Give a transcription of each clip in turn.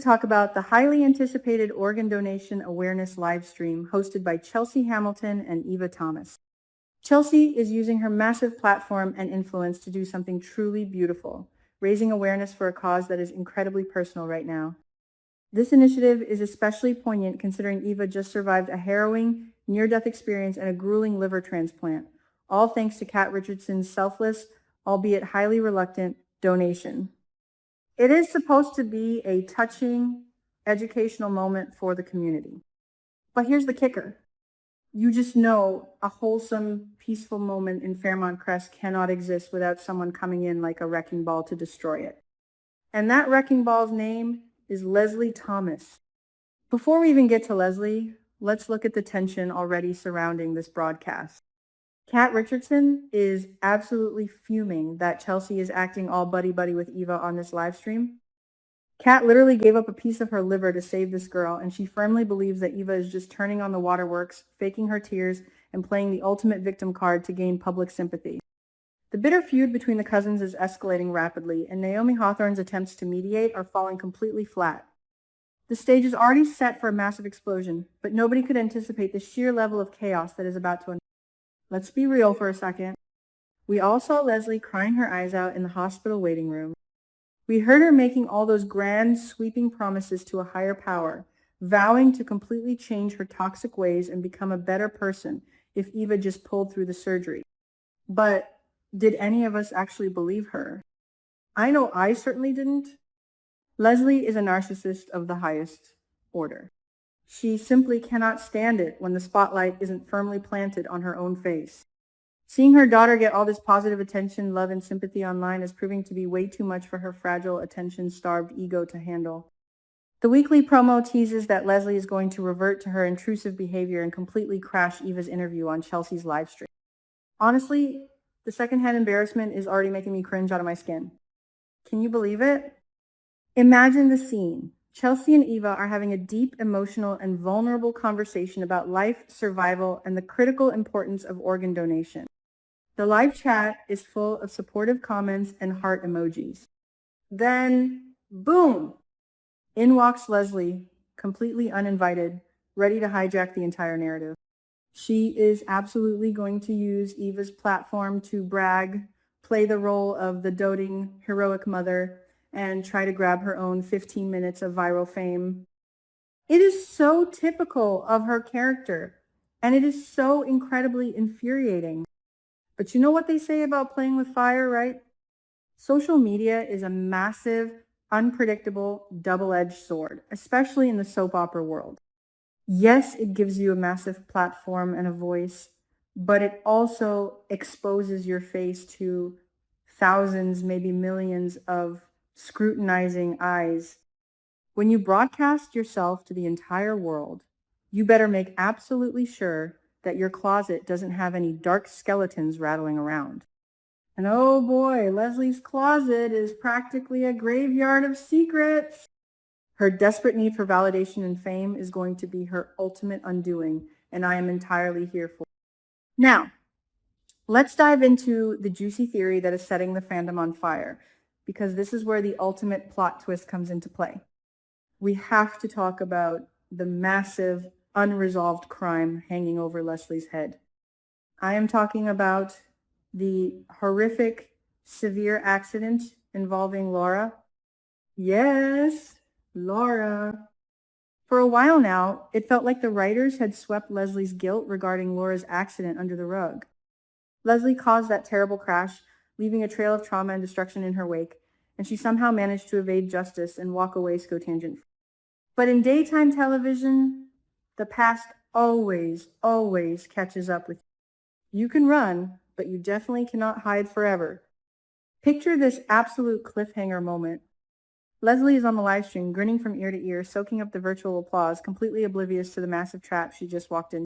talk about the highly anticipated organ donation awareness live stream hosted by Chelsea Hamilton and Eva Thomas. Chelsea is using her massive platform and influence to do something truly beautiful, raising awareness for a cause that is incredibly personal right now. This initiative is especially poignant considering Eva just survived a harrowing, near-death experience and a grueling liver transplant, all thanks to Kat Richardson's selfless, albeit highly reluctant, donation. It is supposed to be a touching, educational moment for the community. But here's the kicker. You just know a wholesome, peaceful moment in Fairmont Crest cannot exist without someone coming in like a wrecking ball to destroy it. And that wrecking ball's name is Leslie Thomas. Before we even get to Leslie, let's look at the tension already surrounding this broadcast. Kat Richardson is absolutely fuming that Chelsea is acting all buddy-buddy with Eva on this live stream. Kat literally gave up a piece of her liver to save this girl, and she firmly believes that Eva is just turning on the waterworks, faking her tears, and playing the ultimate victim card to gain public sympathy. The bitter feud between the cousins is escalating rapidly, and Naomi Hawthorne's attempts to mediate are falling completely flat. The stage is already set for a massive explosion, but nobody could anticipate the sheer level of chaos that is about to unfold. Let's be real for a second. We all saw Leslie crying her eyes out in the hospital waiting room. We heard her making all those grand, sweeping promises to a higher power, vowing to completely change her toxic ways and become a better person if Eva just pulled through the surgery. But did any of us actually believe her? I know I certainly didn't. Leslie is a narcissist of the highest order. She simply cannot stand it when the spotlight isn't firmly planted on her own face. Seeing her daughter get all this positive attention, love, and sympathy online is proving to be way too much for her fragile, attention-starved ego to handle. The weekly promo teases that Leslie is going to revert to her intrusive behavior and completely crash Eva's interview on Chelsea's live stream. Honestly, the secondhand embarrassment is already making me cringe out of my skin. Can you believe it? Imagine the scene. Chelsea and Eva are having a deep, emotional, and vulnerable conversation about life, survival, and the critical importance of organ donation. The live chat is full of supportive comments and heart emojis. Then, boom! In walks Leslie, completely uninvited, ready to hijack the entire narrative. She is absolutely going to use Eva's platform to brag, play the role of the doting, heroic mother, and try to grab her own 15 minutes of viral fame. It is so typical of her character, and it is so incredibly infuriating. But you know what they say about playing with fire, right? Social media is a massive, unpredictable, double-edged sword, especially in the soap opera world. Yes, it gives you a massive platform and a voice, but it also exposes your face to thousands, maybe millions of scrutinizing eyes. When you broadcast yourself to the entire world, you better make absolutely sure that your closet doesn't have any dark skeletons rattling around. And oh boy, Leslie's closet is practically a graveyard of secrets. Her desperate need for validation and fame is going to be her ultimate undoing, and I am entirely here for it. Now, let's dive into the juicy theory that is setting the fandom on fire, because this is where the ultimate plot twist comes into play. We have to talk about the massive, unresolved crime hanging over Leslie's head. I am talking about the horrific, severe accident involving Laura. Yes, Laura. For a while now, it felt like the writers had swept Leslie's guilt regarding Laura's accident under the rug. Leslie caused that terrible crash, leaving a trail of trauma and destruction in her wake, and she somehow managed to evade justice and walk away scot-tangent. But in daytime television, the past always catches up with you. You can run, but you definitely cannot hide forever. Picture this absolute cliffhanger moment. Leslie is on the live stream, grinning from ear to ear, soaking up the virtual applause, completely oblivious to the massive trap she just walked in.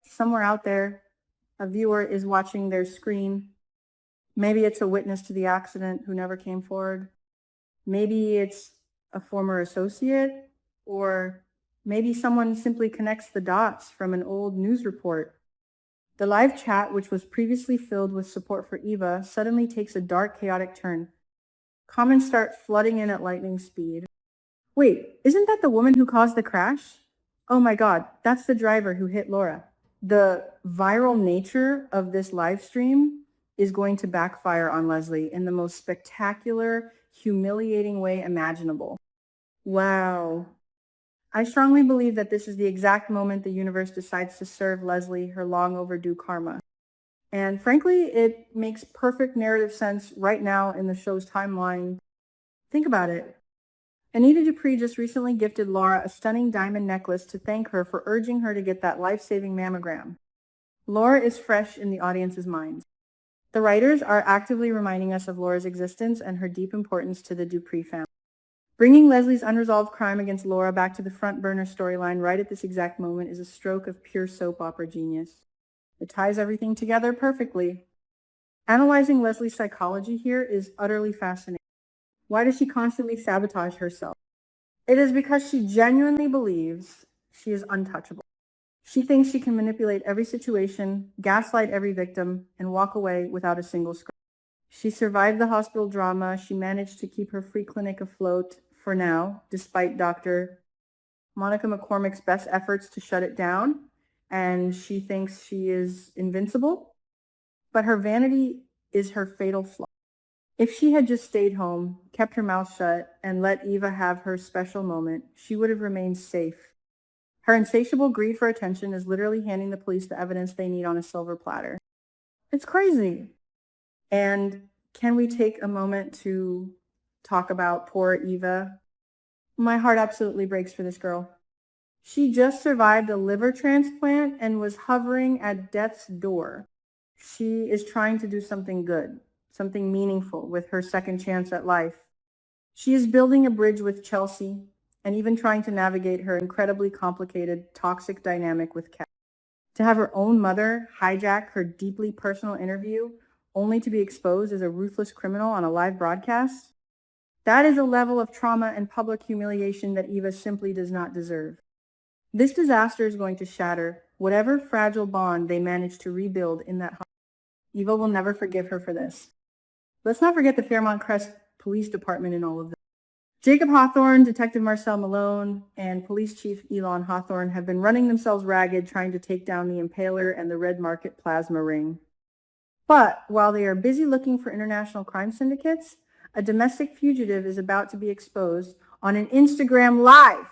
Somewhere out there, a viewer is watching their screen. Maybe it's a witness to the accident who never came forward. Maybe it's a former associate, or maybe someone simply connects the dots from an old news report. The live chat, which was previously filled with support for Eva, suddenly takes a dark, chaotic turn. Comments start flooding in at lightning speed. Wait, isn't that the woman who caused the crash? Oh my God, that's the driver who hit Laura. The viral nature of this live stream is going to backfire on Leslie in the most spectacular, humiliating way imaginable. Wow. I strongly believe that this is the exact moment the universe decides to serve Leslie her long overdue karma. And frankly, it makes perfect narrative sense right now in the show's timeline. Think about it. Anita Dupree just recently gifted Laura a stunning diamond necklace to thank her for urging her to get that life-saving mammogram. Laura is fresh in the audience's minds. The writers are actively reminding us of Laura's existence and her deep importance to the Dupree family. Bringing Leslie's unresolved crime against Laura back to the front burner storyline right at this exact moment is a stroke of pure soap opera genius. It ties everything together perfectly. Analyzing Leslie's psychology here is utterly fascinating. Why does she constantly sabotage herself? It is because she genuinely believes she is untouchable. She thinks she can manipulate every situation, gaslight every victim, and walk away without a single scratch. She survived the hospital drama. She managed to keep her free clinic afloat for now, despite Dr. Monica McCormick's best efforts to shut it down. And she thinks she is invincible, but her vanity is her fatal flaw. If she had just stayed home, kept her mouth shut, and let Eva have her special moment, she would have remained safe. Her insatiable greed for attention is literally handing the police the evidence they need on a silver platter. It's crazy. And can we take a moment to talk about poor Eva? My heart absolutely breaks for this girl. She just survived a liver transplant and was hovering at death's door. She is trying to do something good, something meaningful with her second chance at life. She is building a bridge with Chelsea and even trying to navigate her incredibly complicated, toxic dynamic with Kat. To have her own mother hijack her deeply personal interview only to be exposed as a ruthless criminal on a live broadcast, that is a level of trauma and public humiliation that Eva simply does not deserve. This disaster is going to shatter whatever fragile bond they managed to rebuild in that hospital. Eva will never forgive her for this. Let's not forget the Fairmont Crest Police Department in all of this. Jacob Hawthorne, Detective Marcel Malone, and Police Chief Elon Hawthorne have been running themselves ragged trying to take down the Impaler and the Red Market Plasma Ring. But while they are busy looking for international crime syndicates, a domestic fugitive is about to be exposed on an Instagram Live.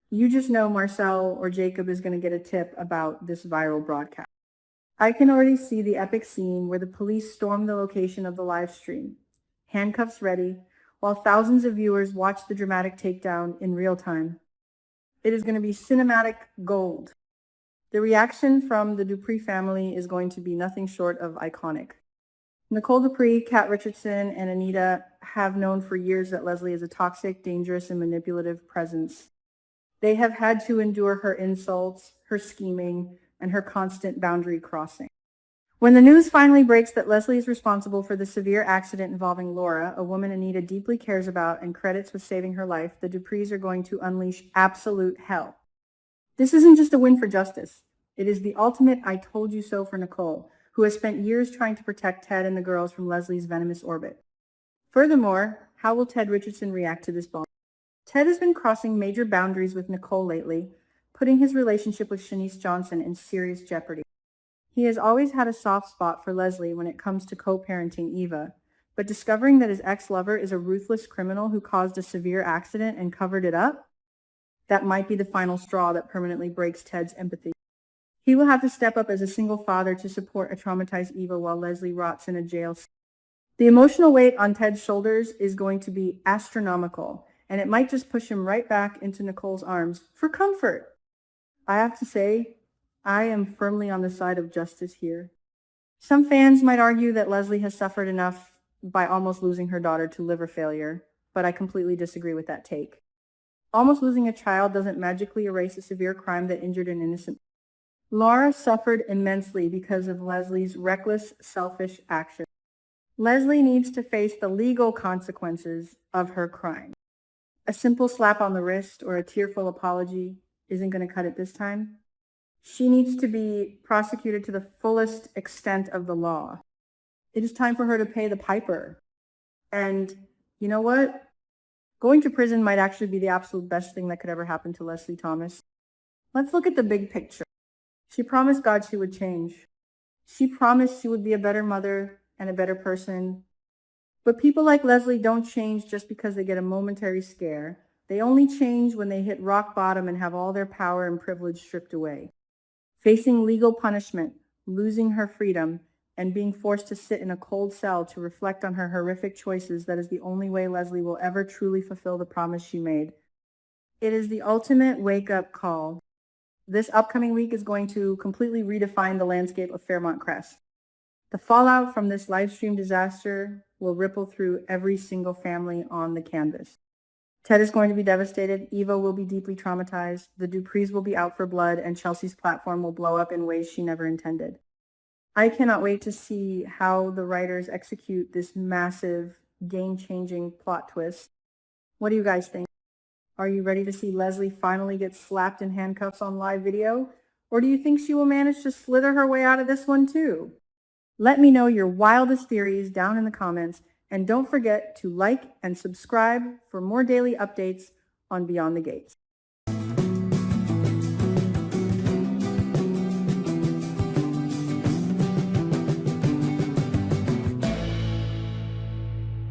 You just know Marcel or Jacob is going to get a tip about this viral broadcast. I can already see the epic scene where the police storm the location of the live stream, handcuffs ready, while thousands of viewers watch the dramatic takedown in real time. It is going to be cinematic gold. The reaction from the Dupree family is going to be nothing short of iconic. Nicole Dupree, Kat Richardson, and Anita have known for years that Leslie is a toxic, dangerous, and manipulative presence. They have had to endure her insults, her scheming, and her constant boundary crossing. When the news finally breaks that Leslie is responsible for the severe accident involving Laura, a woman Anita deeply cares about and credits with saving her life, the Duprees are going to unleash absolute hell. This isn't just a win for justice. It is the ultimate I told you so for Nicole, who has spent years trying to protect Ted and the girls from Leslie's venomous orbit. Furthermore, how will Ted Richardson react to this bomb? Ted has been crossing major boundaries with Nicole lately, putting his relationship with Shanice Johnson in serious jeopardy. He has always had a soft spot for Leslie when it comes to co-parenting Eva, but discovering that his ex-lover is a ruthless criminal who caused a severe accident and covered it up, that might be the final straw that permanently breaks Ted's empathy. He will have to step up as a single father to support a traumatized Eva while Leslie rots in a jail cell. The emotional weight on Ted's shoulders is going to be astronomical, and it might just push him right back into Nicole's arms for comfort. I have to say, I am firmly on the side of justice here. Some fans might argue that Leslie has suffered enough by almost losing her daughter to liver failure, but I completely disagree with that take. Almost losing a child doesn't magically erase a severe crime that injured an innocent. Laura suffered immensely because of Leslie's reckless, selfish actions. Leslie needs to face the legal consequences of her crime. A simple slap on the wrist or a tearful apology isn't going to cut it this time. She needs to be prosecuted to the fullest extent of the law. It is time for her to pay the piper. And you know what? Going to prison might actually be the absolute best thing that could ever happen to Leslie Thomas. Let's look at the big picture. She promised God she would change. She promised she would be a better mother and a better person. But people like Leslie don't change just because they get a momentary scare. They only change when they hit rock bottom and have all their power and privilege stripped away. Facing legal punishment, losing her freedom, and being forced to sit in a cold cell to reflect on her horrific choices, that is the only way Leslie will ever truly fulfill the promise she made. It is the ultimate wake-up call. This upcoming week is going to completely redefine the landscape of Fairmont Crest. The fallout from this live stream disaster will ripple through every single family on the canvas. Ted is going to be devastated, Eva will be deeply traumatized, the Duprees will be out for blood, and Chelsea's platform will blow up in ways she never intended. I cannot wait to see how the writers execute this massive, game-changing plot twist. What do you guys think? Are you ready to see Leslie finally get slapped in handcuffs on live video? Or do you think she will manage to slither her way out of this one too? Let me know your wildest theories down in the comments, and don't forget to like and subscribe for more daily updates on Beyond the Gates.